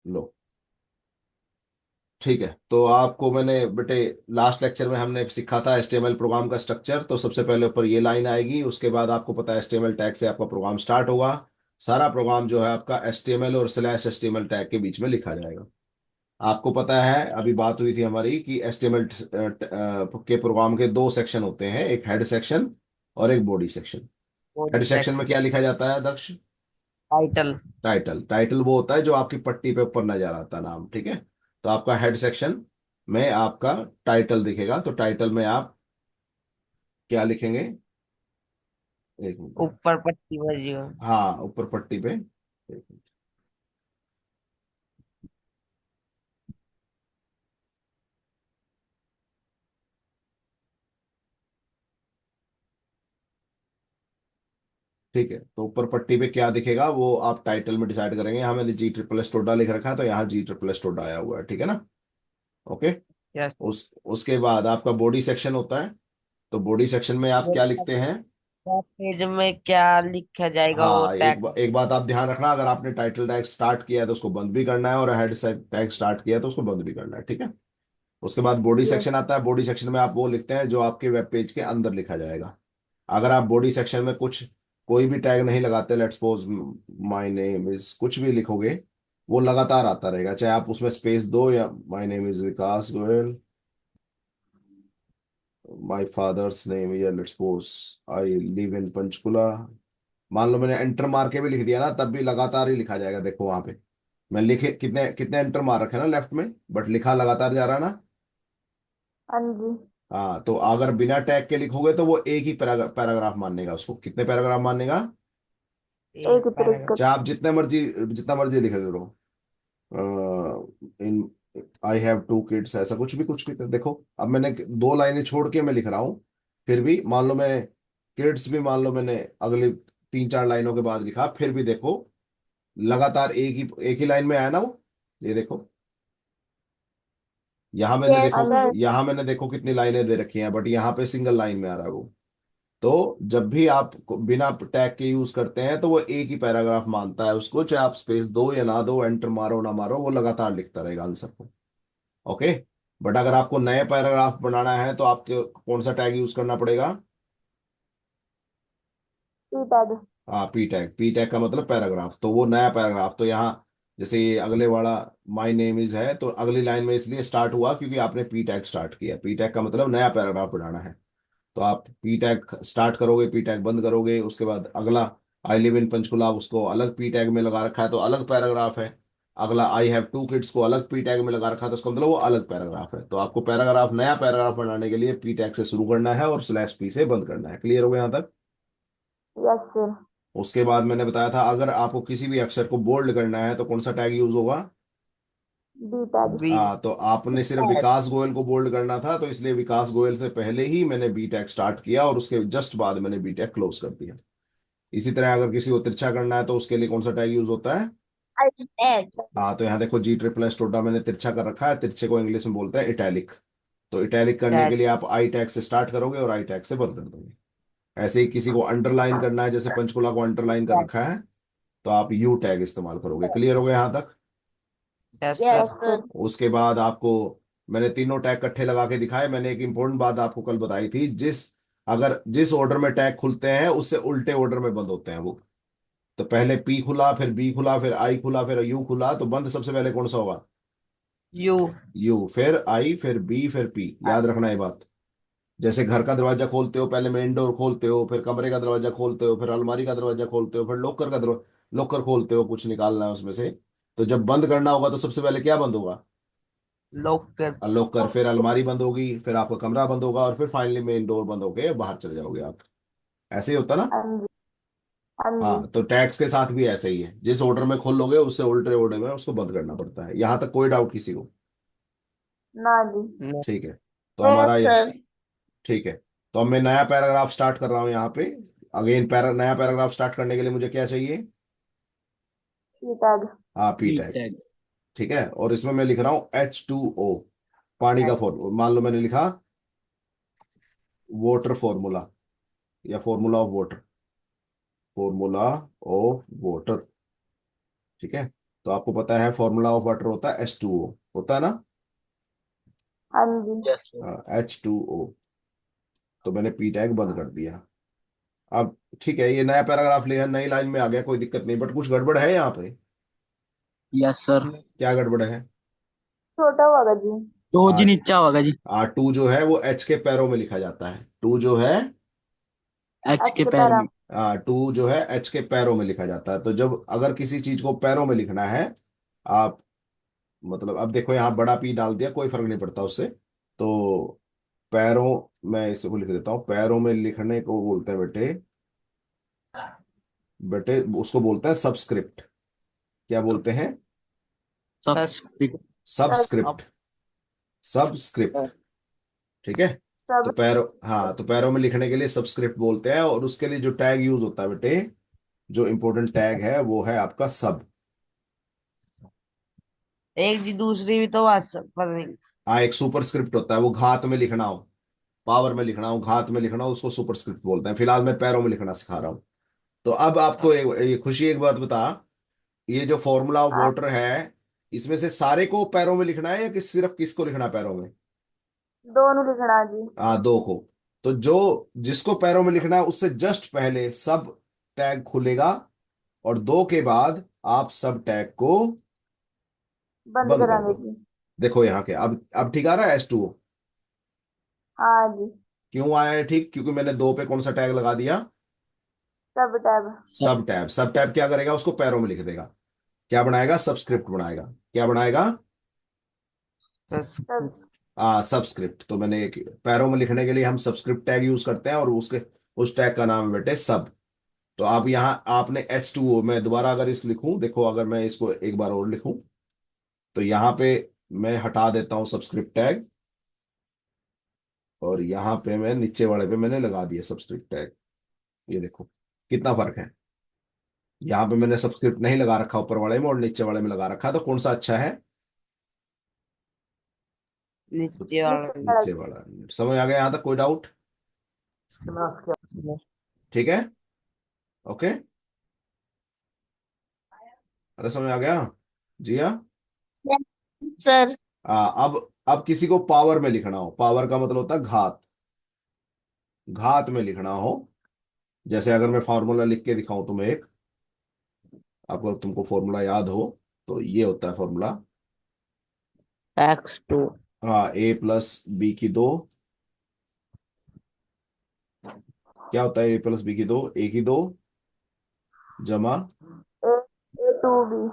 लो। ठीक है, तो आपको मैंने बेटे लास्ट लेक्चर में हमने सीखा था एचटीएमएल प्रोग्राम का स्ट्रक्चर। तो सबसे पहले ऊपर ये लाइन आएगी, उसके बाद आपको पता है एचटीएमएल टैग से आपका प्रोग्राम स्टार्ट होगा। सारा प्रोग्राम जो है आपका एचटीएमएल और स्लैश एचटीएमएल टैग के बीच में लिखा जाएगा। आपको पता है अभी बात हुई थी हमारी कि एचटीएमएल के प्रोग्राम के दो सेक्शन होते हैं, एक हेड सेक्शन और एक body section. Head body section में सेक्शन। क्या लिखा जाता है दक्ष? टाइटल। टाइटल। टाइटल वो होता है जो आपकी पट्टी पे ऊपर नजर आता है नाम, ठीक है। तो आपका हेड सेक्शन में आपका टाइटल दिखेगा, तो टाइटल में आप क्या लिखेंगे? एक मिनट। ऊपर पट्टी बजी हो। हाँ, ऊपर पट्टी पे। एक मिनट। ठीक है, तो ऊपर पट्टी पे क्या दिखेगा वो आप टाइटल में डिसाइड करेंगे। यहाँ मैंने जी ट्रिपल एस टोडा लिख रखा है, तो यहाँ जी ट्रिपल एस टोडा आया हुआ है, ठीक है ना। ओके। यस। उसके बाद आपका बॉडी सेक्शन होता है। तो बॉडी सेक्शन में आप क्या लिखते हैं? पेज में क्या लिखा जाएगा वो हाँ, टैग। एक बात आप ध्यान रखना, अगर आपने टाइटल टैग स्टार्ट किया है तो उसको बंद भी करना है, और हेड टैग स्टार्ट किया है तो उसको बंद भी करना है, ठीक है। उसके बाद बॉडी यस। सेक्शन आता है। बॉडी सेक्शन में आप वो लिखते हैं जो आपके वेब पेज के अंदर लिखा जाएगा। अगर आप बॉडी सेक्शन में कुछ कोई भी टैग नहीं लगाते, let's suppose my name is कुछ भी लिखोगे, वो लगातार आता रहेगा, चाहे आप उसमें स्पेस दो या my name is Vikas Goyal, my father's name या let's suppose I live in Panchkula. मान लो मैंने एंटर मार के भी लिख दिया ना, तब भी लगातार ही लिखा जाएगा। देखो वहां पे मैं लिखे कितने कितने एंटर मार रखे ना लेफ्ट में, बट लिखा लगातार जा रहा है ना। हाँ जी। हाँ, तो अगर बिना टैग के लिखोगे तो वो एक ही पैराग्राफ मानेगा। उसको कितने पैराग्राफ मानेगा? एक पैराग्राफ। चाहे आप जितना मर्जी लिखे रहो। इन आई हैव टू किड्स, ऐसा कुछ भी देखो। अब मैंने दो लाइनें छोड़ के मैं लिख रहा हूँ, फिर भी मान लो मैं किड्स भी मान लो मैंने अगली 3-4 लाइनों के बाद लिखा, फिर भी देखो लगातार एक ही लाइन में आया ना वो। ये देखो, यहाँ मैंने यस देखो सर। यहाँ मैंने देखो कितनी लाइनें दे रखी हैं, बट यहाँ पे सिंगल लाइन में आ रहा है वो। तो जब भी आप बिना टैग के यूज करते हैं तो वो एक ही पैराग्राफ मानता है उसको, चाहे आप स्पेस दो या ना दो, एंटर मारो ना मारो, वो लगातार लिखता रहेगा आंसर को। ओके। बट अगर आपको नए पैराग्राफ बनाना है तो आपको कौन सा टैग यूज करना पड़ेगा? टैग। हाँ, पी टैग। पी टैग का मतलब पैराग्राफ, तो वो नया पैराग्राफ। तो यहाँ जैसे ये अगले वाला माय नेम इज है, तो अगली लाइन में इसलिए स्टार्ट हुआ क्योंकि आपने पी टैग स्टार्ट किया। पी टैग का मतलब नया पैराग्राफ बनाना है। तो आप पी टैग स्टार्ट करोगे, पी टैग बंद करोगे, उसके बाद अगला आई लिव इन पंचकुला उसको अलग पी टैग में लगा रखा है तो अलग पैराग्राफ है। अगला आई हैव टू किड्स को अलग पी टैग में लगा रखा है तो उसका मतलब वो अलग पैराग्राफ है। तो आपको पैराग्राफ नया पैराग्राफ बनाने के लिए पी टैग से शुरू करना है और स्लैश पी से बंद करना है। क्लियर हो गया यहाँ तक? Yes sir. उसके बाद मैंने बताया था अगर आपको किसी भी अक्षर को बोल्ड करना है तो कौन सा टैग यूज होगा? B tag. बी। तो आपने सिर्फ विकास गोयल को बोल्ड करना था, तो इसलिए विकास गोयल से पहले ही मैंने बी टैग स्टार्ट किया और उसके जस्ट बाद मैंने बी टैग क्लोज कर दिया। इसी तरह अगर किसी को तिरछा करना है तो उसके लिए कौन सा टैग यूज होता है? टैग। तो यहाँ देखो जी ट्रिपल एस टोटा मैंने तिरछा कर रखा है, तिरछे को इंग्लिश में बोलते हैं इटैलिक। तो इटैलिक करने के टैग। लिए आप आई टैग से स्टार्ट करोगे और आई टैग से बंद कर दोगे। ऐसे ही किसी को अंडरलाइन करना है, जैसे पंचकुला को अंडरलाइन कर रखा है, तो आप यू टैग इस्तेमाल करोगे। क्लियर हो गया यहाँ तक? Yes yes sir. उसके बाद आपको मैंने तीनों टैग इकट्ठे लगा के दिखाए। मैंने एक इंपॉर्टेंट बात आपको कल बताई थी, अगर जिस ऑर्डर में टैग खुलते हैं उससे उल्टे ऑर्डर में बंद होते हैं वो। तो पहले पी खुला, फिर बी खुला, फिर आई खुला, फिर यू खुला, तो बंद सबसे पहले कौन सा होगा? यू। यू, फिर आई, फिर बी, फिर पी। याद रखना ये बात। जैसे घर का दरवाजा खोलते हो, पहले मेन डोर खोलते हो, फिर कमरे का दरवाजा खोलते हो, फिर अलमारी का दरवाजा खोलते हो, फिर लॉकर खोलते हो, कुछ निकालना है उसमें से। तो जब बंद करना होगा तो सबसे पहले क्या बंद होगा? लॉकर। लॉकर, फिर अलमारी बंद होगी, फिर आपका कमरा बंद होगा, और फिर फाइनली मेन डोर बंद होके बाहर चले जाओगे आप। ऐसे ही होता ना। हाँ जी। हाँ जी। हाँ, तो टैक्स के साथ भी ऐसे ही है, जिस ऑर्डर में खोलोगे उससे उल्टे ऑर्डर में उसको बंद करना पड़ता है। यहाँ तक कोई डाउट किसी को? ना जी। नो। ठीक है, तो यस हमारा ये सर। ठीक है। तो अब मैं नया पैराग्राफ स्टार्ट कर रहा हूँ यहाँ पे। अगेन नया पैराग्राफ स्टार्ट करने के लिए मुझे क्या चाहिए? P tag. हाँ, पी बी टैग। टैग। ठीक है, और इसमें मैं लिख रहा हूँ H2O, पानी का फॉर्मूला। मान लो मैंने लिखा वाटर फॉर्मूला या formula of water, formula of water. ठीक है, तो आपको पता है फॉर्मूला ऑफ वाटर होता है H2O, होता है ना? हाँ जी। Yes H2O। तो मैंने पी टैग बंद कर दिया। अब ठीक है, ये नया पैराग्राफ लिया, नई लाइन में आ गया, कोई दिक्कत नहीं, बट कुछ गड़बड़ है यहाँ पे। Yes sir. क्या गड़बड़ है? छोटा होगा जी। दो आ, जी नीचा होगा जी। टू जो है वो एच के पैरों में लिखा जाता है। टू जो है एच के अच्छे पैर पैरा। में। टू जो है एच के पैरों में लिखा जाता है। तो जब अगर किसी चीज को पैरों में लिखना है, आप मतलब अब देखो यहाँ बड़ा पी डाल दिया, कोई फर्क नहीं पड़ता उससे। तो पैरों, मैं इसको लिख देता हूँ, पैरों में लिखने को बोलते हैं बेटे, बेटे उसको बोलते हैं सबस्क्रिप्ट। क्या बोलते हैं? सब सब सबस्क्रिप्ट। सबस्क्रिप्ट। ठीक है। तो सब पैरों, हाँ, तो पैरों में लिखने के लिए सबस्क्रिप्ट बोलते हैं, और उसके लिए जो टैग यूज होता है बेटे, जो इंपॉर्टेंट टैग है वो है आपका सब। एक जी दूसरी भी तो बात पता नहीं। हाँ, एक सुपरस्क्रिप्ट होता है, वो घात में लिखना हो, पावर में लिखना हो, घात में लिखना हो, उसको सुपरस्क्रिप्ट बोलते हैं। फिलहाल मैं पैरों में लिखना सिखा रहा हूँ। तो अब आपको ये खुशी, एक बात बता, ये जो फॉर्मूला ऑफ हाँ, वाटर है, इसमें से सारे को पैरों में लिखना है या सिर्फ किसको लिखना है पैरों में? दोनों लिखना जी। दो को। तो जो जिसको पैरों में लिखना है उससे जस्ट पहले सब टैग खुलेगा, और दो के बाद आप सब टैग को बंद बंद कर करांगे दो। जी। देखो यहाँ के, अब ठीक आ रहा है H2O? हाँ जी। क्यों आया है ठीक? क्योंकि मैंने दो पे कौन सा टैग लगा दिया? सब टैब। सब टैब। सब टैब क्या करेगा? उसको पैरों में लिख देगा। क्या बनाएगा? सबस्क्रिप्ट बनाएगा। क्या बनाएगा? सब सबस्क्रिप्ट। तो मैंने पैरों में लिखने के लिए हम सबस्क्रिप्ट टैग यूज करते हैं, और उसके उस टैग का नाम है बेटे सब। तो आप यहाँ आपने H2O, मैं दोबारा अगर इस लिखूं, देखो अगर मैं इसको एक बार और लिखूं, तो यहाँ पे मैं हटा देता हूँ सबस्क्रिप्ट टैग, और यहाँ पे मैं नीचे वाले पे मैंने लगा दिया सबस्क्रिप्ट टैग। ये देखो कितना फर्क है। यहाँ पे मैंने सबस्क्रिप्ट नहीं लगा रखा ऊपर वाले में, और नीचे वाले में लगा रखा, तो कौन सा अच्छा है? तो नीचे वाला नीचे वाला नीचे वाला। समझ आ गया यहाँ तक? कोई डाउट? जी। ठीक है। ओके। अरे समझ आ गया? जी हाँ। सर। अब किसी को पावर में लिखना हो, पावर का मतलब होता है घात, घात में लिखना हो, जैसे अगर मैं फॉर्मूला लिख के दिखाऊं तुम्हें एक, आपको तुमको फॉर्मूला याद हो, तो ये होता है फॉर्मूला। X2। A+B की 2। क्या होता है A+B की 2? A की 2 जमा ए ए टू बी।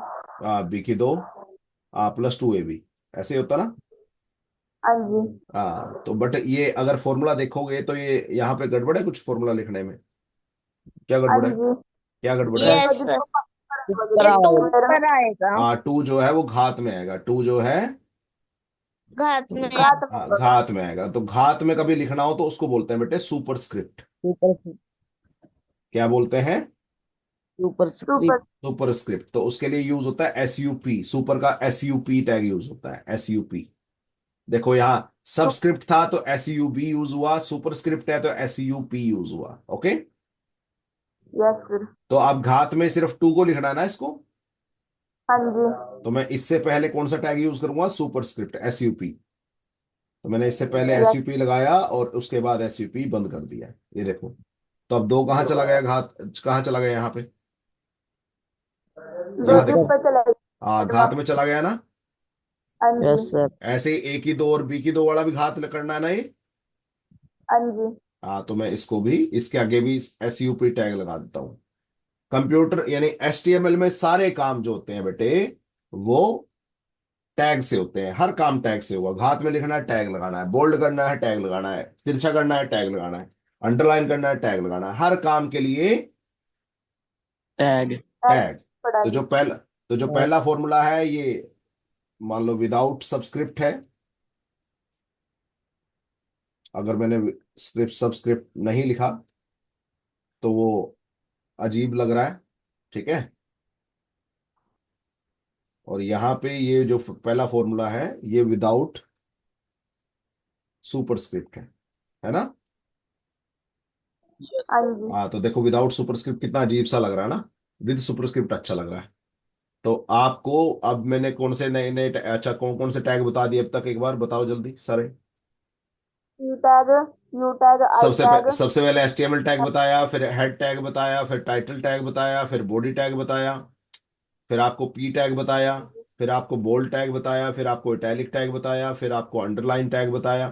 B की 2 +2AB, ऐसे ही होता ना? हाँ जी। तो बट ये अगर फॉर्मूला देखोगे तो ये यहाँ पे गड़बड़ है कुछ फॉर्मूला लिखने में। क्या हाँ गड़बड़ है? जी। क्या गड़बड़ है? Yes yes sir. ऊपर ये टू आएगा। पैर में आएगा। टू जो है वो घात में आएगा। टू जो है घात में। घात में होगा। घात में आएगा। तो घात में कभी लिखना हो तो उसको बोलते हैं बेटे सुपरस्क्रिप्ट। सुपर। क्या बोलते हैं? Super super. स्क्रिप्ट। सुपरस्क्रिप्ट। तो उसके लिए यूज होता है SUP, सुपर का SUP टैग यूज होता है, SUP। देखो यहाँ सबस्क्रिप्ट था तो SUB यूज हुआ, सुपरस्क्रिप्ट है तो SUP यूज हुआ। ओके। Yes sir. तो अब घात में सिर्फ टू को लिखना है ना इसको, हाँ जी। तो मैं इससे पहले कौन सा टैग यूज करूंगा? Superscript, SUP। तो मैंने इससे पहले यस। SUP लगाया और उसके बाद SUP बंद कर दिया। ये देखो। तो अब दो कहाँ चला गया? घात कहाँ चला गया यहाँ पे? दो यहाँ किस देखो। पर चलेगा घात एडवांस। में चला गया ना? हाँ यस जी। सर। ऐसे ही A की 2 और B की 2 वाला भी घात करना है ना ये। हाँ जी। तो मैं इसको भी, इसके आगे भी SUP टैग लगा देता हूँ। कंप्यूटर यानी HTML में सारे काम जो होते हैं बेटे, वो टैग से होते हैं। हर काम टैग से हुआ। घात में लिखना है टैग लगाना है, बोल्ड करना है टैग लगाना है, तिरछा करना है टैग लगाना है, अंडरलाइन करना है टैग लगाना है, हर काम के लिए टैग। Tag tag. पड़ा तो जी। जो पहला फॉर्मूला है ये, मान लो विदाउट सबस्क्रिप्ट है। अगर मैंने स्क्रिप्ट सबस्क्रिप्ट नहीं लिखा तो वो अजीब लग रहा है। ठीक है। और यहाँ पे ये जो पहला फॉर्मूला है ये विदाउट सुपरस्क्रिप्ट है ना? यस हाँ सर। जी। तो देखो विदाउट सुपरस्क्रिप्ट कितना अजीब सा लग रहा है ना, विद सुपरस्क्रिप्ट अच्छा लग रहा है। तो आपको अब मैंने कौन से नए नए अच्छा कौन कौन से टैग बता दिए अब तक, एक बार बताओ जल्दी सारे। C tag, U tag, I tag. सबसे पहले HTML टैग बताया, फिर हेड टैग बताया, फिर टाइटल टैग बताया, फिर बॉडी टैग बताया, फिर आपको पी टैग बताया, फिर आपको बोल्ड टैग बताया, फिर आपको इटैलिक टैग बताया, फिर आपको अंडरलाइन टैग बताया,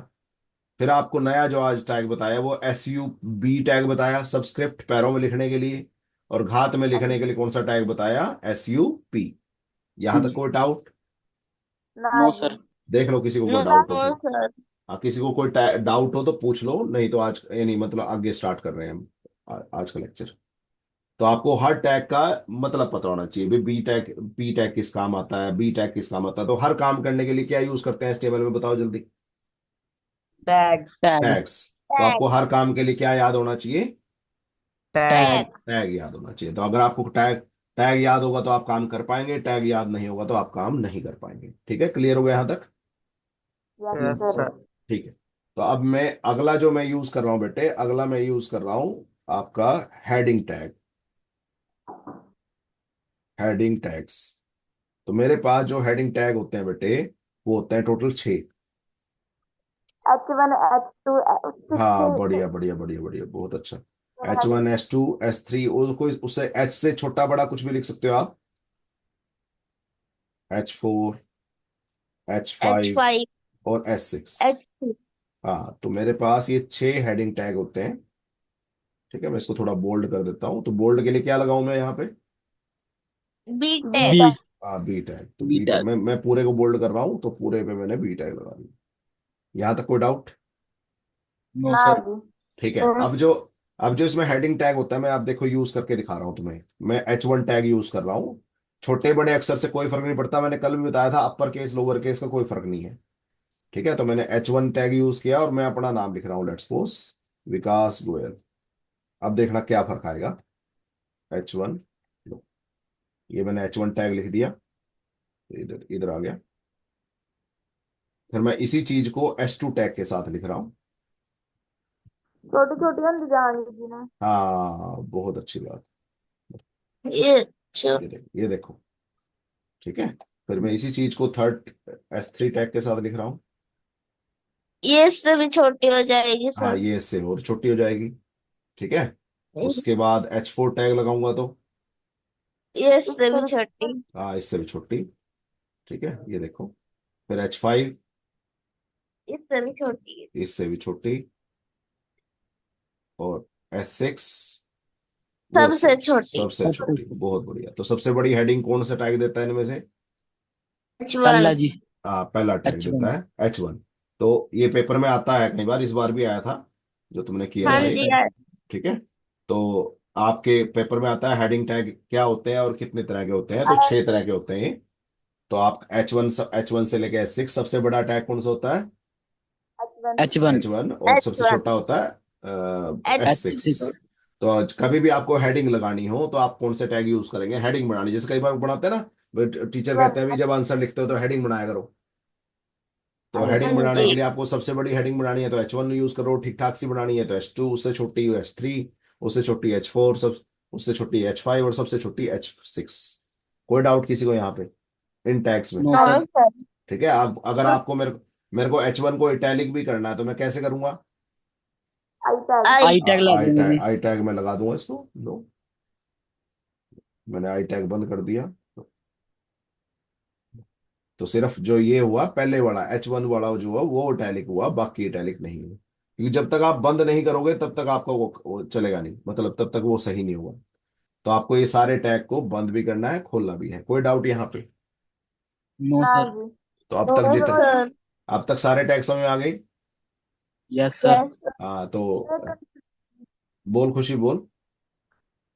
फिर आपको नया जो आज टैग बताया वो SUB टैग बताया, सबस्क्रिप्ट पैरों में लिखने के लिए, और घात में लिखने के लिए कौन सा टैग बताया, SUP। यहां तक कोई डाउट? ना नो जी। सर। देख लो किसी को कोई नो डाउट हो तो। सर। किसी को कोई डाउट हो तो पूछ लो, नहीं तो आज यानी मतलब आगे स्टार्ट कर रहे हैं हम आज का लेक्चर। तो आपको हर टैग का मतलब पता होना चाहिए भी, बी टैग पी टैग किस काम आता है, बी टैग किस काम आता है। तो हर काम करने के लिए क्या यूज करते हैं HTML में, बताओ जल्दी। टैग। टैग। टैग्स। तो आपको हर काम के लिए क्या याद होना चाहिए, टैग। टैग। टैग याद होना चाहिए। तो अगर आपको टैग टैग याद होगा तो आप काम कर पाएंगे, टैग याद नहीं होगा तो आप काम नहीं कर पाएंगे। ठीक है, क्लियर हो गया यहाँ तक? Yes yes sir. सर। ठीक है। तो अब मैं अगला जो मैं यूज कर रहा हूँ बेटे, अगला मैं यूज कर रहा हूँ आपका हेडिंग टैग। Heading tags. तो मेरे पास जो हेडिंग टैग होते हैं बेटे, वो होते हैं टोटल 6। H1, H2, हाँ, सिक्स। बढ़िया बढ़िया बढ़िया बढ़िया, बहुत अच्छा। H1, H2, H3, और कोई उससे H से छोटा बड़ा कुछ भी लिख सकते हो आप। H4, H H5 five. और S6। H three. हाँ, तो मेरे पास ये 6 हेडिंग टैग होते हैं। ठीक है, मैं इसको थोड़ा बोल्ड कर देता हूँ। तो बोल्ड के लिए क्या लगाऊं मैं यहाँ पे? B B tag. B. Tag. हाँ, बी टैग। तो बी बी टैग टैग। मैं पूरे को बोल्ड कर रहा हूँ, तो पूरे पे मैंने बी टैग लगा दिया। यहाँ तक कोई डाउट? नो ना सर। जी। ठीक है। यस। अब जो इसमें हेडिंग टैग होता है, मैं आप देखो यूज करके दिखा रहा हूँ तुम्हें। मैं H1 टैग यूज कर रहा हूँ। छोटे बड़े अक्षर से कोई फर्क नहीं पड़ता, मैंने कल भी बताया था, अपर केस लोअर केस का कोई फर्क नहीं है। ठीक है, तो मैंने H1 टैग यूज किया और मैं अपना नाम लिख रहा हूँ, लेट्स सपोज विकास गोयल। अब देखना क्या फर्क आएगा। H1, ये मैंने H1 टैग लिख दिया, तो इधर इधर आ गया। फिर मैं इसी चीज को S2 टैग के साथ लिख रहा हूँ। छोटी छोटी होंगी जाएंगी जी ने। हाँ, बहुत अच्छी बात। ये अच्छा। ये देखो। ठीक है, फिर मैं इसी चीज को थर्ड S3 टैग के साथ लिख रहा हूँ। ये इससे भी छोटी हो जाएगी हाँ, सर। ये इससे और छोटी हो जाएगी। ठीक है, उसके बाद H4 टैग लगाऊंगा तो ये इससे इससे भी भी छोटी। हाँ, इससे भी छोटी। ठीक है, ये देखो। फिर H5, इससे भी छोटी। इससे भी छोटी। और S6, वो सबसे छोटी। सबसे छोटी। बहुत बढ़िया। तो सबसे बड़ी हेडिंग कौन सा टैग देता है इनमें से? H one. पल्ला जी। हाँ, पहला टैग H1। देता है H1। तो ये पेपर में आता है कई बार, इस बार भी आया था जो तुमने किया हाँ था यस ये। जी। सर। ठीक है, तो आपके पेपर में आता है हेडिंग टैग क्या होते हैं और कितने तरह के होते हैं। तो 6 तरह के होते हैं ये। तो आप H1 से लेके S6, सबसे बड़ा टैग कौन सा होता है? H1। H1। H1, और एच सबसे वन। छोटा होता है एच S6। H6। तो आज कभी भी आपको हेडिंग लगानी हो तो आप कौन से टैग यूज करेंगे हेडिंग बनानी? जैसे कई बार बनाते हैं ना, टीचर कहते हैं भी जब आंसर लिखते हो तो हेडिंग बनाया करो। तो यस। हाँ हेडिंग बनाने जी। के लिए आपको सबसे बड़ी हेडिंग बनानी है तो H1 यूज करो, ठीक ठाक सी बनानी है तो H2, उससे छोटी H3, उससे छोटी H4, सब उससे छोटी H5, और सबसे छोटी H6। कोई डाउट किसी को यहाँ पे इन टैग्स में? No no sir. सर। ठीक है, आप अगर आपको मेरे को H1 को इटैलिक भी करना है तो मैं कैसे करूंगा? I tag. I. I tag लगा देंगे जी। आई टैग में लगा दूंगा इसको। लो, मैंने आई टैग बंद कर दिया। तो सिर्फ जो ये हुआ पहले वाला H1 वाला जो हुआ वो इटैलिक हुआ, बाकी इटैलिक नहीं हुआ। क्योंकि जब तक आप बंद नहीं करोगे तब तक आपका वो चलेगा नहीं, मतलब तब तक वो सही नहीं होगा। तो आपको ये सारे टैग को बंद भी करना है, खोलना भी है। कोई डाउट यहाँ पे? नो ना सर। जी। तो अब तो तक यस जितने सर। अब तक सारे टैग समझ में आ गए? Yes sir. यस। हाँ, तो बोल खुशी बोल।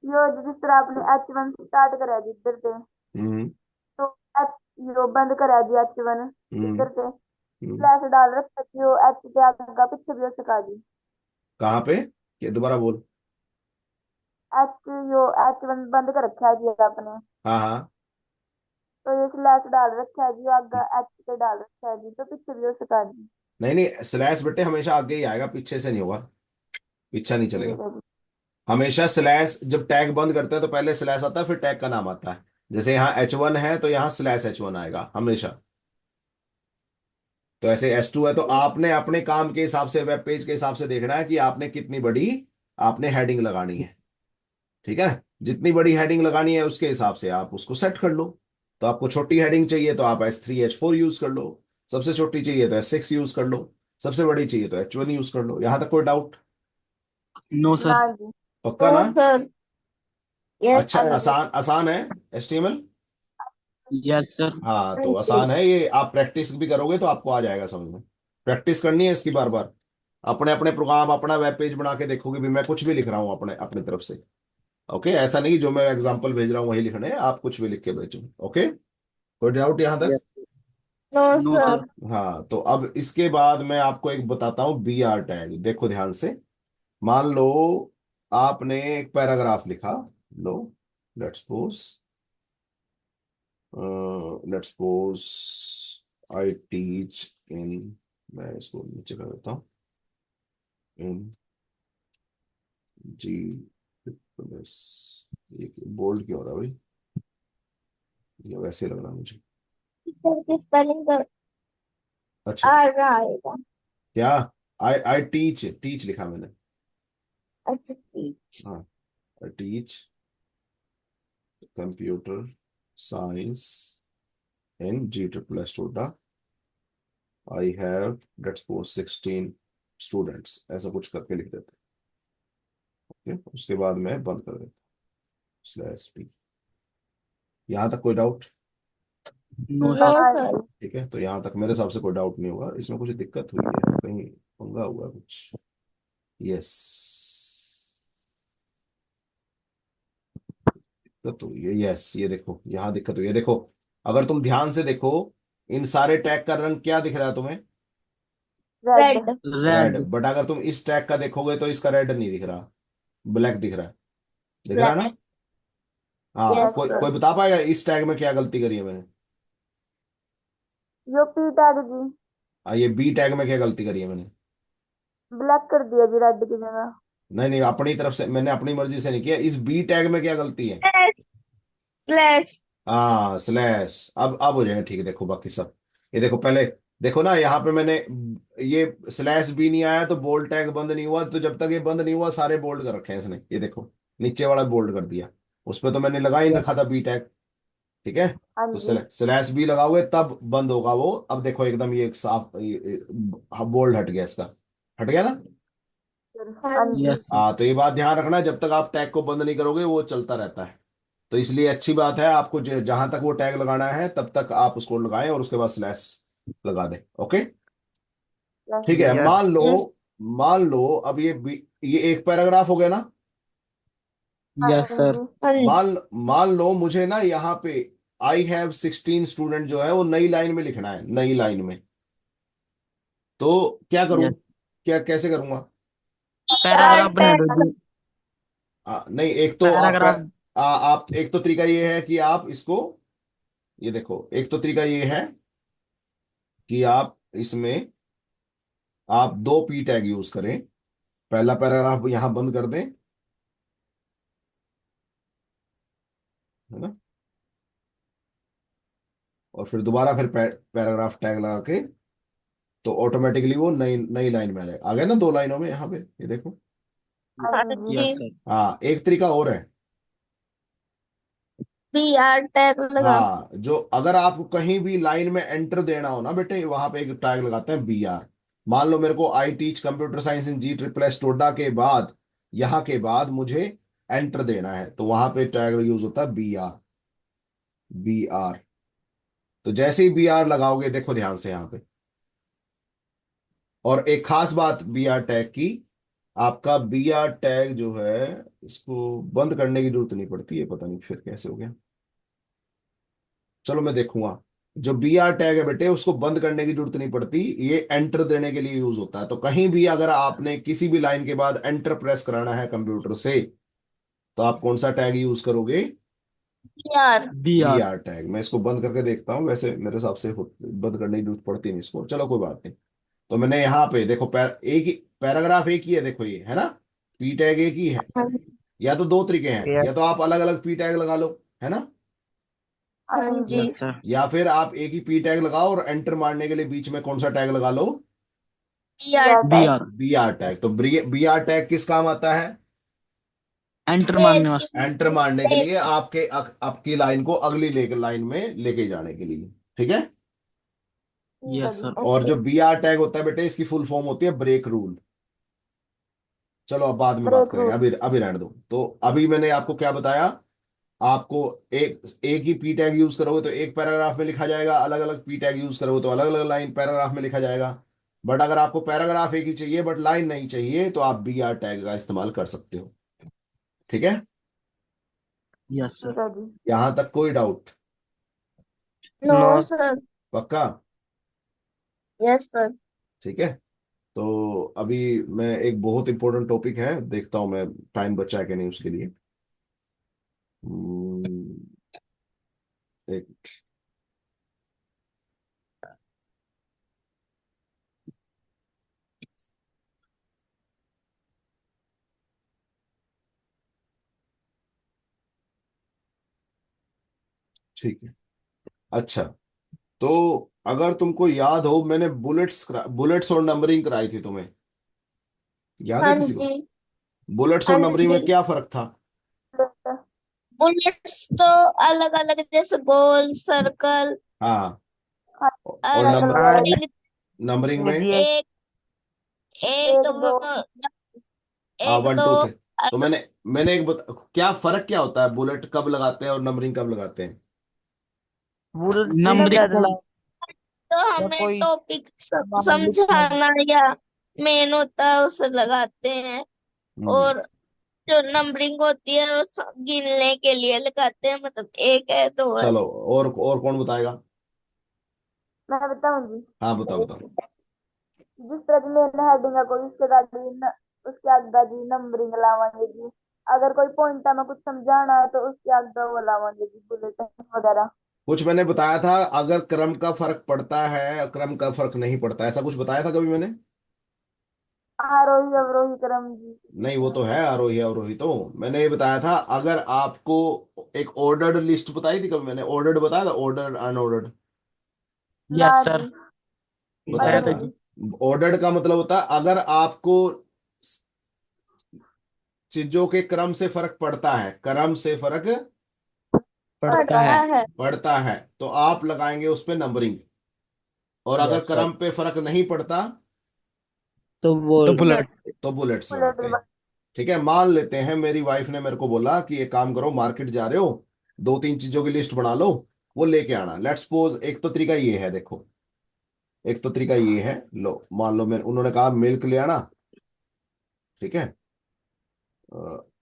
यो जिस तरह आपने H1 स्टार्ट करा जी इधर से, हम्म। तो H यो बंद करा जी H1 हम्म। इधर से, हम्म। स्लैश डाल रखा जी, यो H के आगे पीछे भी हो सका जी। कहाँ पे? ये दोबारा बोल। H, यो H1 बंद कर रखा है जी आपने, हाँ हाँ। तो ये स्लैश डाल रखा है जी, आगे H पे डाल रखा है जी, तो पीछे भी हो सका जी। नहीं नहीं, स्लैश बेटे हमेशा आगे ही आएगा, पीछे से नहीं होगा। पीछा नहीं चलेगा। ठीक है जी। हमेशा स्लैश, जब टैग बंद करते हैं तो पहले स्लैश आता है, फिर टैग का नाम आता है। जैसे यहाँ H1 है तो यहाँ /H1 आएगा हमेशा। तो ऐसे S2 है तो आपने अपने काम के हिसाब से, वेब पेज के हिसाब से देखना है कि आपने कितनी बड़ी आपने हेडिंग लगानी है। ठीक है, जितनी बड़ी हेडिंग लगानी है उसके हिसाब से आप उसको सेट कर लो। तो आपको छोटी हेडिंग चाहिए तो आप H3 H4 यूज कर लो, सबसे छोटी चाहिए तो H6 यूज कर लो, सबसे बड़ी चाहिए तो H1 यूज कर लो। यहां तक कोई डाउट? नो ना सर। जी। पक्का नो ना? सर। यस अच्छा, हाँ सर। जी। आसान आसान है HTML। Yes sir. हाँ हाँ तो जी। आसान है ये, आप प्रैक्टिस भी करोगे तो आपको आ जाएगा समझ में। प्रैक्टिस करनी है इसकी बार बार। अपने अपने प्रोग्राम, अपना वेब पेज बना के देखोगे भी, मैं कुछ भी लिख रहा हूँ अपने अपनी तरफ से। ओके, ऐसा नहीं जो मैं एग्जांपल भेज रहा हूँ वही लिखने हैं, आप कुछ भी लिख के भेजो। ओके, कोई डाउट यहां तक? Yes. No no sir. Sir. हाँ तो अब इसके बाद मैं आपको एक बताता हूँ BR टैग। देखो ध्यान से, मान लो आपने एक पैराग्राफ लिखा। लो, let's suppose, let's suppose I teach in, मैं इसको नीचे कर देता हूँ, इन जी प्लस, ये बोल्ड क्यों हो रहा है भाई, ये वैसे लग रहा है मुझे। सर की स्पेलिंग कर अच्छा, आ रहा आएगा। क्या? आई आई टीच, टीच लिखा मैंने। अच्छा ठीक। हाँ, I teach computer science in G++ Toda. I have let's suppose 16 students, ऐसा कुछ करके लिख देते हैं। ओके, उसके बाद मैं बंद कर देता हूँ /p। यहाँ तक कोई डाउट? No no sir. हाँ सर। जी। ठीक है, तो यहाँ तक मेरे हिसाब से कोई डाउट नहीं होगा। इसमें कुछ दिक्कत हुई है कहीं, पंगा हुआ है कुछ? यस, दिक्कत हुई है। यस, ये देखो यहाँ दिक्कत हुई है। देखो, अगर तुम ध्यान से देखो, इन सारे टैग का रंग क्या दिख रहा है तुम्हें? Red. Red. Red. Red. But अगर तुम इस टैग का देखोगे तो इसका रेड नहीं दिख रहा, ब्लैक दिख रहा है। दिख रहा है ना? ब्लैक। हाँ, यस यस कोई सर। कोई बता पाएगा इस टैग में क्या गलती करी है मैंने? यो पी टैग जी। ये B टैग में क्या गलती करी है मैंने? ब्लैक कर दिया जी रेड की जगह। नहीं नहीं, अपनी तरफ से मैंने, अपनी मर्जी से नहीं किया। इस B टैग में क्या गलती है? स्लैश। स्लैश। हाँ, /। अब हो जाएगा ठीक है। देखो बाकी सब, ये देखो पहले, देखो ना यहाँ पे मैंने, ये /B नहीं आया तो बोल्ड टैग बंद नहीं हुआ। तो जब तक ये बंद नहीं हुआ सारे बोल्ड कर रखे हैं इसने, ये देखो नीचे वाला बोल्ड कर दिया। उस पर तो मैंने लगा ही नहीं रखा था B टैग। ठीक है, हाँ तो जी। /B लगाओगे तब बंद होगा वो। अब देखो एकदम ये एक साफ बोल्ड हट गया इसका, हट गया ना? हाँ हाँ जी। जी। Yes sir. हाँ, तो ये बात ध्यान रखना, जब तक आप टैग को बंद नहीं करोगे वो चलता रहता है। तो इसलिए अच्छी बात है, आपको जहां तक वो टैग लगाना है तब तक आप उसको लगाएं और उसके बाद / लगा दें। ओके, यस ठीक है। सर। यस। यस। मान लो अब ये एक पैराग्राफ हो गया ना? हाँ यस सर। जी। हाँ जी। मान मान लो मुझे ना यहाँ पे आई हैव 16 स्टूडेंट जो है वो नई लाइन में लिखना है, नई लाइन में। तो क्या करूं, यस। क्या कैसे करूंगा? पैराग्राफ बना दो जी। नहीं, एक तो आप पैराग्राफ। आप एक तो तरीका ये है कि आप इसको, ये देखो एक तो तरीका ये है कि आप इसमें आप 2 P टैग यूज करें। पहला पैराग्राफ यहां बंद कर दें, है ना? और फिर दोबारा फिर पैराग्राफ टैग लगा के, तो ऑटोमेटिकली वो नई नई लाइन में आ जाएगा। आ गया ना 2 लाइनों में यहाँ पे, ये देखो। हाँ हाँ जी। यस जी। सर। हाँ, एक तरीका और है। BR टैग लगा। हाँ, जो अगर आपको कहीं भी लाइन में एंटर देना हो ना बेटे, वहां पे एक टैग लगाते हैं BR। मान लो मेरे को I teach computer science in G++ Toda के बाद, यहाँ के बाद मुझे एंटर देना है, तो वहां पे टैग यूज होता है BR। BR, तो जैसे ही BR लगाओगे, देखो ध्यान से यहाँ पे, और एक खास बात BR टैग की, आपका BR टैग जो है, इसको बंद करने की जरूरत नहीं पड़ती है। पता नहीं फिर कैसे हो गया, चलो मैं देखूंगा। जो BR टैग है बेटे, उसको बंद करने की जरूरत नहीं पड़ती, ये एंटर देने के लिए यूज होता है। तो कहीं भी अगर आपने किसी भी लाइन के बाद एंटर प्रेस कराना है कंप्यूटर से, तो आप कौन सा टैग यूज करोगे? BR। B R. BR tag. मैं इसको बंद करके देखता हूँ, वैसे मेरे हिसाब से बंद करने की जरूरत पड़ती नहीं इसको, चलो कोई बात नहीं। तो मैंने यहाँ पे देखो, एक ही पैराग्राफ एक ही है, देखो ये है ना, P टैग एक ही है। हाँ जी। या तो 2 तरीके हैं, यस। या तो आप अलग अलग P टैग लगा लो, है ना? हाँ जी। Yes sir. या फिर आप एक ही पी टैग लगाओ और एंटर मारने के लिए बीच में कौन सा टैग लगा लो? ER B tag. R. B R tag. तो बी आर टैग किस काम आता है? एंटर मारने ब्रेक वास्ते। एंटर मारने के ब्रेक। लिए, आपकी लाइन को अगली लाइन में लेके जाने के लिए। ठीक है। ठीक है यस जी। सर। और ओके। जो बी आर टैग होता है बेटे, इसकी फुल फॉर्म होती है ब्रेक रूल। चलो अब बाद में बात ब्रेक करेंगे, रूल। अभी अभी रहने दो। तो अभी मैंने आपको क्या बताया? आपको एक एक ही पी टैग यूज करोगे तो एक पैराग्राफ में लिखा जाएगा, अलग अलग पी टैग यूज करोगे तो अलग अलग लाइन पैराग्राफ में लिखा जाएगा। बट अगर आपको पैराग्राफ एक ही चाहिए बट लाइन नहीं चाहिए तो आप बी आर टैग का इस्तेमाल कर सकते हो। ठीक है। यस ठीक सर। है जी। यहां तक कोई डाउट? No no. सर। पक्का? Yes sir. ठीक है। तो अभी मैं एक बहुत इंपॉर्टेंट टॉपिक है, देखता हूं मैं टाइम बचा है कि नहीं उसके लिए। हम्म, एक ठीक है। अच्छा, तो अगर तुमको याद हो, मैंने बुलेट्स और नंबरिंग कराई थी तुम्हें, याद है हाँ किसी को? जी। बुलेट्स और हाँ नंबरिंग जी। में क्या फर्क था? बुलेट्स तो अलग अलग, जैसे गोल, सर्कल। हाँ। और और सर्कल वगैरह की। नंबरिंग में एक एक एक दो। हाँ, एक वन दो। टू थे। तो मैंने क्या फर्क क्या होता है, बुलेट कब लगाते हैं और नंबरिंग कब लगाते हैं? बुलेट से नंबरिंग ज्यादा तो या हमें कोई टॉपिक मामूली सा- समझाना या मेन होता है उसे लगाते हैं। हम्म। और जो नंबरिंग होती है वो गिनने के लिए लगाते हैं, मतलब एक है, दो है। चलो, और कौन बताएगा? मैं बताऊं जी। हाँ, बताओ बताओ। जिस तरह की मेन हेडिंग है कोई, उसके गाड़ी उसके आगे जी नंबरिंग लावांगे जी। अगर कोई पॉइंट हमें कुछ समझाना है तो उसके आगे वो लावांगे जी, बुलेट वगैरह। कुछ मैंने बताया था, अगर क्रम का फर्क पड़ता है, क्रम का फर्क नहीं पड़ता, ऐसा कुछ बताया था कभी मैंने? आरोही अवरोही क्रम जी। नहीं, वो तो है आरोही अवरोही। तो मैंने ये बताया था, अगर आपको एक ऑर्डर्ड लिस्ट बताई थी कभी मैंने? ऑर्डर्ड बताया था, ऑर्डर्ड अनऑर्डर्ड ना यस जी। सर। बताया बताया पता था था। नहीं जी। जी। ऑर्डर्ड का मतलब होता है अगर आपको चीजों के क्रम से फर्क पड़ता है, क्रम से फर्क पड़ता पड़ता है। पढ़ता है। है। पड़ता है, तो आप लगाएंगे उस पे नंबरिंग। और अगर यस सर। क्रम पे फर्क नहीं पड़ता तो वो तो बुलेट। बुलेट। तो बुलेट्स बुलेट लगाते हैं। ठीक है। मान लेते हैं मेरी वाइफ ने मेरे को बोला कि एक काम करो, मार्केट जा रहे हो, दो तीन चीजों की लिस्ट बना लो, वो लेके आना। लेट्स सपोज, एक तो तरीका ये है, देखो, एक तो तरीका ये है, लो मान लो मैं, उन्होंने कहा मिल्क ले आना। ठीक है।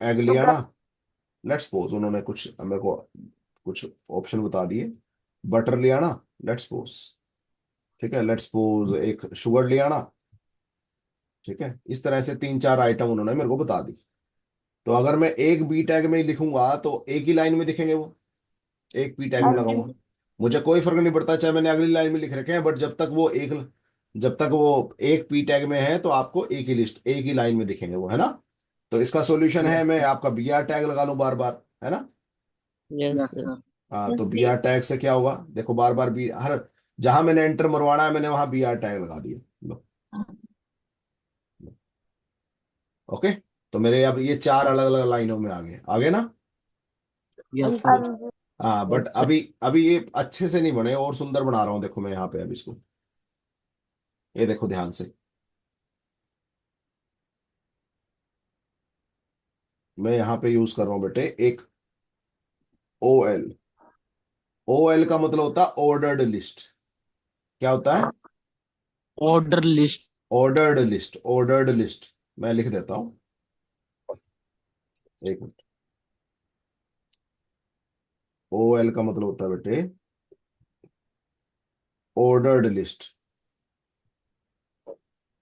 एग तो ले आना। ब्रेड। लेट्स सपोज उन्होंने कुछ मेरे को कुछ ऑप्शन बता दिए। बटर ले आना। Let's suppose. ठीक है। लेट्स सपोज एक शुगर ले आना। ठीक है। इस तरह से तीन चार आइटम उन्होंने मेरे को बता दी। तो अगर मैं एक बी टैग में ही लिखूंगा तो एक ही लाइन में दिखेंगे वो, एक पी टैग हाँ में जी। लगाऊंगा। मुझे कोई फर्क नहीं पड़ता चाहे मैंने अगली लाइन में लिख रखे हैं, बट जब तक वो एक पी टैग में है तो आपको एक ही लाइन में दिखेंगे वो, है ना? तो इसका सॉल्यूशन है, यस मैं सर। आपका बी आर टैग लगा लूं बार बार, है ना? Yes yes sir. हाँ, तो बी आर टैग से क्या होगा, देखो, बार बार बी, हर जहां मैंने एंटर मरवाना है मैंने वहां बी आर टैग लगा दिया। लो, ओके। तो मेरे अब ये चार अलग अलग लाइनों में आगे ना। यस हाँ सर। जी। हाँ, बट यस सर। अभी अभी ये अच्छे से नहीं बने, और सुंदर बना रहा हूं, देखो मैं यहाँ पे अब इसको, ये देखो ध्यान से। मैं यहाँ पे यूज कर रहा हूँ बेटे एक ओ एल। ओ एल का मतलब होता है ऑर्डर्ड लिस्ट। क्या होता है? Order list. Ordered list, ordered list. मैं लिख देता हूँ, एक मिनट। ओ एल का मतलब होता है बेटे ऑर्डर्ड लिस्ट।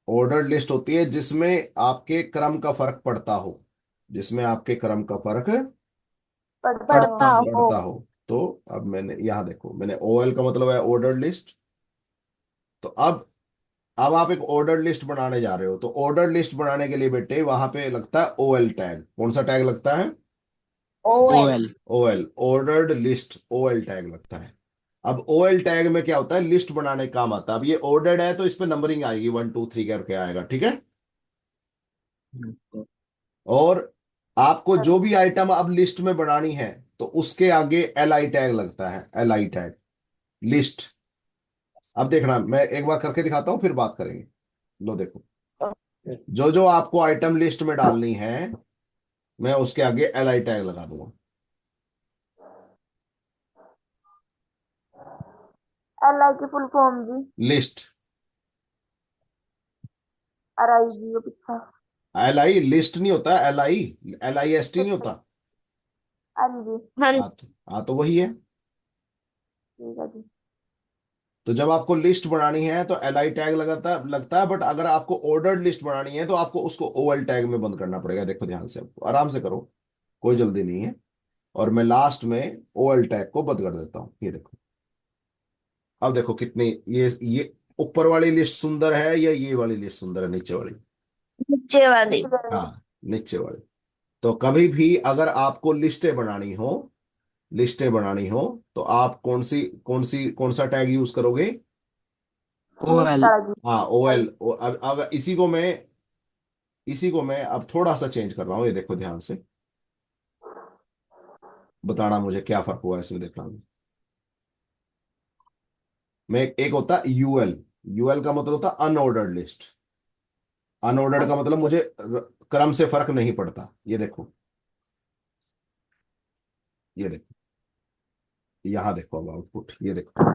ऑर्डर्ड लिस्ट होती है जिसमें आपके क्रम का फर्क पड़ता हो, जिसमें आपके क्रम का फर्क पढ़ता पढ़ता हो। हो। पड़ता हो। तो अब मैंने यहाँ देखो, मैंने ओ एल का मतलब है ऑर्डर्ड लिस्ट। तो अब आप एक ऑर्डर लिस्ट बनाने जा रहे हो, तो ऑर्डर लिस्ट बनाने के लिए बेटे वहां पे लगता है ओ एल टैग। कौन सा टैग लगता है? OL। OL। OL, ordered list, OL tag लगता है। अब OL टैग में क्या होता है, लिस्ट बनाने का काम आता है। अब ये ऑर्डर्ड है तो इस पे नंबरिंग आएगी, 1 2 3 करके आएगा, ठीक है। और आपको जो भी आइटम अब लिस्ट में बनानी है तो उसके आगे LI टैग लगता है, LI टैग, लिस्ट। अब देखना, मैं एक बार करके दिखाता हूं फिर बात करेंगे। लो देखो, जो जो आपको आइटम लिस्ट में डालनी है मैं उसके आगे LI टैग लगा दूंगा। LI की फुल फॉर्म जी? लिस्ट, RI जी वो पीछा। LI लिस्ट नहीं होता, LI, LIST नहीं होता। हाँ जी। हाँ। हाँ तो वही है। ठीक है जी। तो जब आपको लिस्ट बनानी है तो LI टैग लगता है, बट अगर आपको ऑर्डर्ड लिस्ट बनानी है तो आपको उसको OL टैग में बंद करना पड़ेगा। देखो ध्यान से, आराम से करो, कोई जल्दी नहीं है। और मैं लास्ट में OL टैग को बंद कर देता हूं, ये देखो। अब देखो कितनी, ये ऊपर वाली लिस्ट सुंदर है या ये वाली लिस्ट सुंदर है, नीचे वाली? नीचे वाली। हाँ, नीचे वाली। तो कभी भी अगर आपको लिस्टें बनानी हो तो आप कौन सा टैग यूज करोगे? List OL। वाला जी। हाँ, OL। अब अगर इसी को मैं अब थोड़ा सा चेंज कर रहा हूं, ये देखो ध्यान से, बताना मुझे क्या फर्क हुआ है इसमें, देखना मुझे। मैं एक होता UL, UL का मतलब होता अनऑर्डर्ड लिस्ट। अनऑर्डर्ड का मतलब मुझे क्रम से फर्क नहीं पड़ता। ये देखो, ये देखो, यहां देखो, अब आउटपुट ये देखो,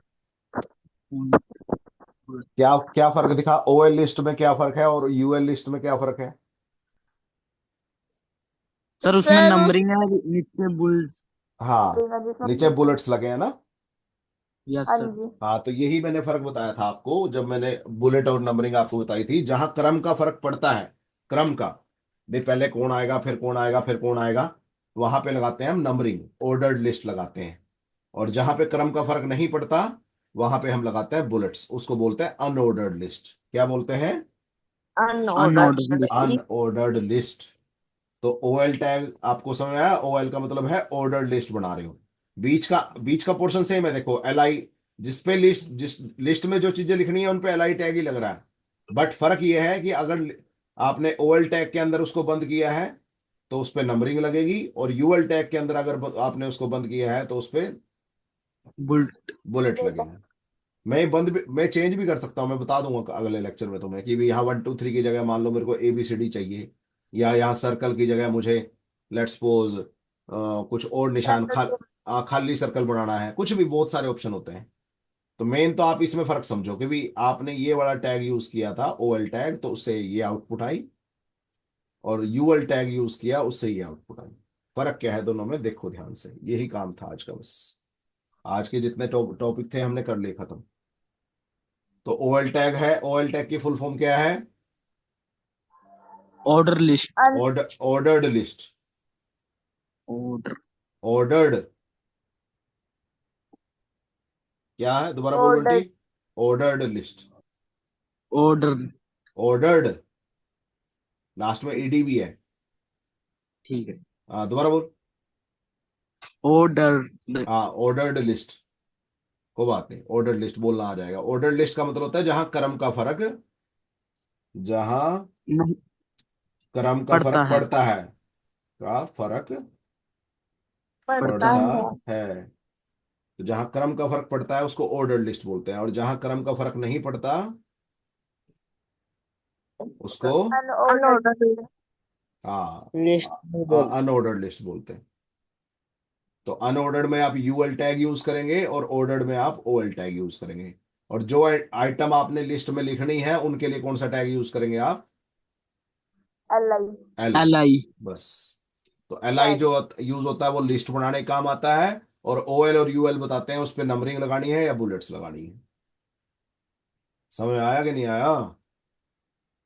क्या क्या फर्क दिखा? OL लिस्ट में क्या फर्क है और UL लिस्ट में क्या फर्क है? सर उसमें सर उस नंबरिंग है, नीचे बुल। हाँ, देगा जिसमें नीचे बुलेट्स लगे हैं ना। यस हाँ सर। जी। हाँ, तो यही मैंने फर्क बताया था आपको जब मैंने बुलेट और नंबरिंग आपको बताई थी, जहां क्रम का फर्क पड़ता है, क्रम का, भाई पहले कौन आएगा फिर कौन आएगा फिर कौन आएगा, वहां पे लगाते हैं हम नंबरिंग, ऑर्डर्ड लिस्ट लगाते हैं। और जहां पे क्रम का फर्क नहीं पड़ता वहां पे हम लगाते हैं बुलेट्स, उसको बोलते हैं अनऑर्डर्ड लिस्ट। क्या बोलते हैं? Unordered unordered. List. Unordered list. तो OL टैग आपको समझ में आया? OL का मतलब है ऑर्डर्ड लिस्ट बना रहे हो। बीच का पोर्शन सेम है, देखो LI, जिस लिस्ट में जो चीजें लिखनी है उन पे LI टैग ही लग रहा है। बट फर्क ये है कि अगर आपने OL टैग के अंदर उसको बंद किया है तो उस पे नंबरिंग लगेगी, और UL टैग के अंदर अगर आपने उसको बंद किया है तो उस पे बुल। बुलेट लगेगी। मैं चेंज भी कर सकता हूँ, मैं बता दूंगा अगले लेक्चर में तुम्हें कि भी यहाँ 1 2 3 की जगह मान लो मेरे को ABCD चाहिए, या यहाँ सर्कल की जगह मुझे लेट्स सपोज कुछ और निशान खाली सर्कल बनाना है, कुछ भी, बहुत सारे ऑप्शन होते हैं। तो मेन तो आप इसमें फर्क समझो कि भी आपने ये वाला टैग यूज किया था OL टैग, तो उससे ये आउटपुट आई, और UL टैग यूज किया उससे ये आउटपुट आई। फर्क क्या है दोनों में, देखो ध्यान से, यही काम था आज का बस। आज के जितने टॉपिक थे हमने कर लिए खत्म। तो OL टैग है, OL टैग की फुल फॉर्म क्या है? Order list. Ordered list. Order. Ordered क्या है, दोबारा बोल Bunty? Order. Ordered list. Order. Ordered, last में ED भी है। ठीक है। हाँ, दोबारा बोल। ऑर्डर। हाँ, ऑर्डर्ड लिस्ट, कोई बात नहीं, ऑर्डर्ड लिस्ट बोलना आ जाएगा। ऑर्डर्ड लिस्ट का मतलब होता है जहां नहीं क्रम का पड़ता फर्क है। पड़ता है, का फर्क पड़ता पड़ता पड़ता है। है। है। तो जहां क्रम का फर्क पड़ता है उसको ऑर्डर्ड लिस्ट बोलते हैं, और जहां क्रम का फर्क नहीं पड़ता उसको अनऑर्डर। अनऑर्डर। हाँ, लिस्ट बोल। अनऑर्डर्ड लिस्ट बोलते हैं। तो अनऑर्डर्ड में आप UL टैग यूज करेंगे और ऑर्डर्ड में आप OL टैग यूज करेंगे। और जो आइटम आपने लिस्ट में लिखनी है उनके लिए कौन सा टैग यूज करेंगे आप? LI L। LI। बस। तो LI टैग। जो यूज होता है वो लिस्ट बनाने का काम आता है, और OL और UL बताते हैं उस पर नंबरिंग लगानी है या बुलेट्स लगानी है। समझ में आया कि नहीं आया?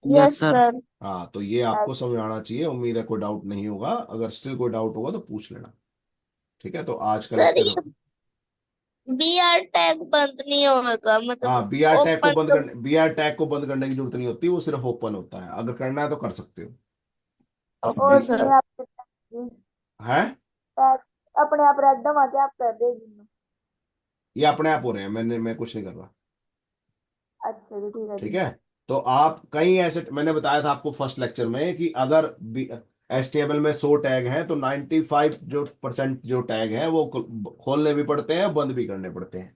Yes yes sir. सर। हाँ, तो ये आपको समझ में आना चाहिए, उम्मीद है कोई डाउट नहीं होगा, अगर स्टिल कोई डाउट होगा तो पूछ लेना। ठीक है, तो आज का सर लेक्चर, ये BR टैग बंद नहीं होगा मतलब? हाँ, ओपन तो। BR टैग को बंद करने की जरूरत नहीं होती, वो सिर्फ ओपन होता है, अगर करना है तो कर सकते हो। ओके बी और सर। नहीं आपके टैग जी? है। अपने आप रैंडम आते आप कर दे जी। ये अपने आप हो रहे हैं, मैं कुछ नहीं कर रहा। अच्छा जी ठीक है ठीक जी। है। तो आप कई ऐसे, मैंने बताया था आपको फर्स्ट लेक्चर में कि अगर HTML में 100 टैग हैं तो 95 जो परसेंट जो टैग हैं वो खोलने भी पड़ते हैं, बंद भी करने पड़ते हैं।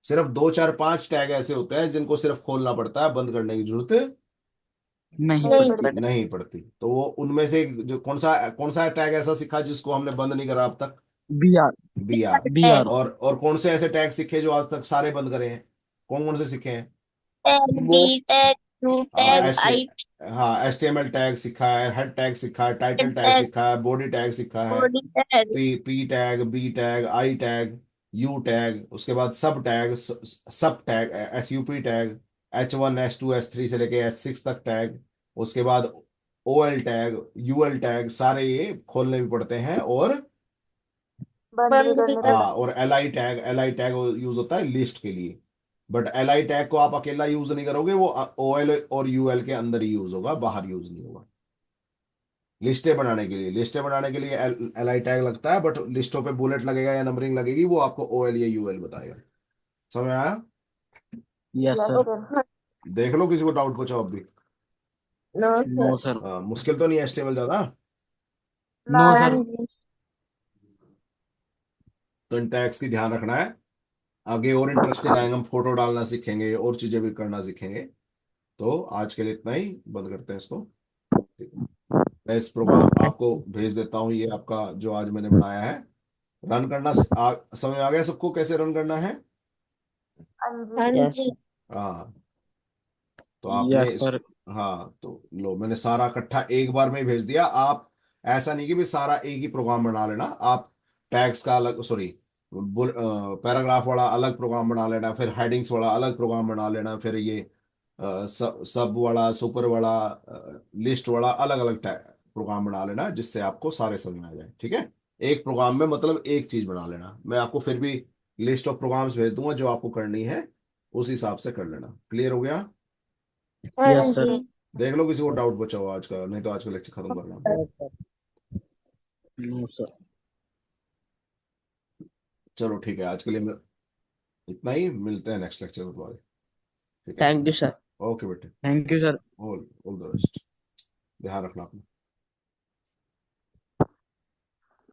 सिर्फ 2 4 5 टैग ऐसे होते हैं जिनको सिर्फ खोलना पड़ता है, बंद करने की जरूरत नहीं नहीं नहीं पड़ती। पड़ती। पढ़ नहीं पड़ती। तो वो उनमें से जो कौन सा टैग ऐसा सीखा जिसको हमने बंद नहीं करा अब तक? B R. BR। B R. और कौन से ऐसे टैग सीखे जो आज तक सारे बंद करे हैं? कौन कौन से सीखे हैं? टैग, वो B tag, true tag, S I हाँ, HTML टैग सीखा है, हेड टैग सीखा है, टाइटल टैग टैग, सीखा है, बॉडी टैग सीखा है, body tag, P tag, B tag, I tag, U tag, उसके बाद सब tag, SUP tag, H1 H2 H3 से लेके H6 तक टैग, उसके बाद OL टैग, UL टैग, सारे ये खोलने भी पड़ते हैं। और बंद भी बंद भी करने कर। हाँ, पड़ते। और LI टैग यूज होता है लिस्ट के लिए। बट LI टैग को आप अकेला यूज नहीं करोगे, वो OL और UL के अंदर ही यूज होगा, बाहर यूज नहीं होगा। लिस्टें बनाने के लिए LI टैग लगता है, बट लिस्टों पे बुलेट लगेगा या नंबरिंग लगेगी, वो आपको OL या UL बताएगा। समझ में आया? Yes yes sir. सर। देख लो, किसी को डाउट पूछो अब भी। No no sir. सर। मुश्किल तो नहीं है HTML ज्यादा? ना नो हाँ सर। जी। तो इन टैग्स की ध्यान रखना है। आगे और इंटरेस्टिंग आएंगे, हम फोटो डालना सीखेंगे और चीजें भी करना सीखेंगे। तो आज के लिए इतना ही, बंद करते हैं इसको। ठीक है। मैं इस प्रोग्राम आपको भेज देता हूँ, ये आपका जो आज मैंने बनाया है। रन करना समझ आ गया सबको कैसे रन करना है? हाँ जी। हाँ यस जी। हाँ। तो आपने यस इस सर। हाँ, तो लो, मैंने सारा इकट्ठा एक बार में ही भेज दिया। आप ऐसा नहीं कि भी सारा एक ही प्रोग्राम बना लेना। आप टैग्स का अलग, सॉरी, पैराग्राफ वाला अलग प्रोग्राम बना लेना, फिर हेडिंग्स वाला अलग प्रोग्राम बना लेना, फिर ये सब वाला, सुपर वाला, लिस्ट वाला अलग अलग प्रोग्राम बना लेना, जिससे आपको सारे समझ में आ जाए। ठीक है। एक प्रोग्राम में मतलब एक चीज बना लेना। मैं आपको फिर भी लिस्ट ऑफ प्रोग्राम्स भेज दूंगा जो आपको करनी है, उस हिसाब से कर लेना। क्लियर हो गया? हाँ यस सर। जी। देख लो किसी को डाउट बचा हो आज का, नहीं तो आज का लेक्चर खत्म करना। No sir. चलो ठीक है, आज के लिए इतना ही। मिलते हैं नेक्स्ट लेक्चर में तुम्हारे। ठीक है। Thank you sir. ओके बेटे। Thank you sir. All all the best. ध्यान रखना अपना।